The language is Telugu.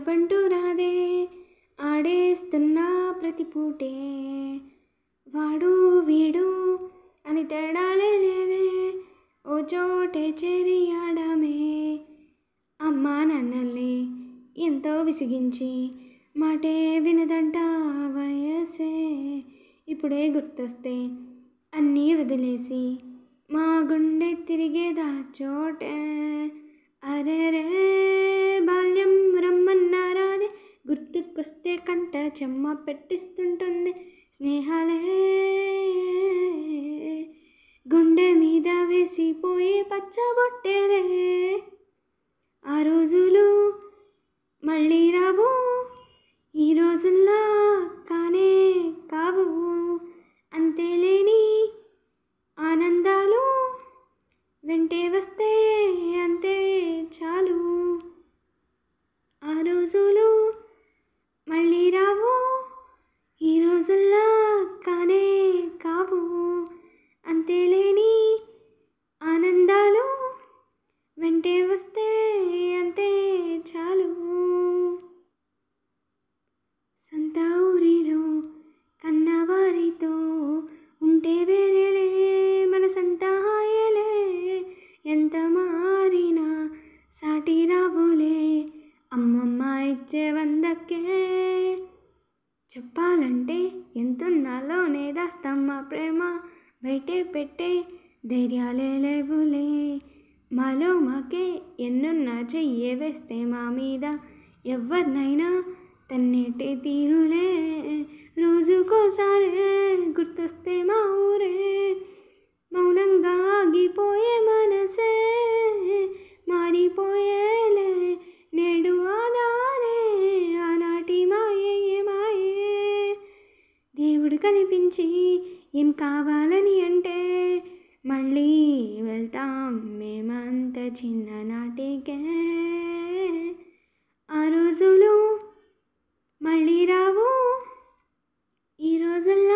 గ్యాపంటూ రాదే ఆడేస్తున్నా ప్రతి పూటే వాడు వీడు అని తేడాలే లేవే ఓ చోటే చేరి ఆడామే అమ్మా నాన్నల్ని ఎంతో విసిగించి మాటే వినదంట వయసే ఇప్పుడే గుర్తొస్తే అన్నీ వదిలేసి మా గుండె తిరిగేదా చోటే అరెరే బాల్యం రమ్మన్నారాదే గుర్తుకొస్తే కంట చెమ్మ పెట్టిస్తుంటుంది స్నేహాలే గుండె మీద వేసిపోయే పచ్చబొట్టేలే ఆ రోజులు మళ్ళీ రావు ఈ రోజుల్లా కానే కావు అంతేలేని ఆనందాలు వెంటే వస్తే అంతే చాలు ఆ రోజులు మళ్ళీ రావు ఈ రోజుల్లా కానే కావు అంతేలేని ఆనందాలు వెంటే వస్తే అంతే చాలు సొంత ఊరిలో కన్నవారితో ఉంటే వేరేలే మనసంతా హాయలే ఎంత మారినా సాటి రాబోలే అమ్మమ్మ ఇచ్చే వందకే చెప్పాలంటే ఎంతున్నాలోనే దాస్తమ్మ ప్రేమ బయటే పెట్టే ధైర్యాలే లేవులే మాలో మాకే ఎన్నున్నా చెయ్యే వేస్తే మా మీద ఎవరినైనా తన్నేటే తీరులే రోజుకోసారే గుర్తొస్తే మా ఊరే మౌనంగా ఆగిపోయే మనసే మారిపోయేలే నేడు ఆదారే ఆనాటి మాయే మాయే దేవుడు కనిపించి ఏం కావాలని అంటే మళ్ళీ వెళ్తాం మేమంత చిన్ననాటికే ఆ రోజులు మళ్ళీ రావు ఈ రోజుల్లో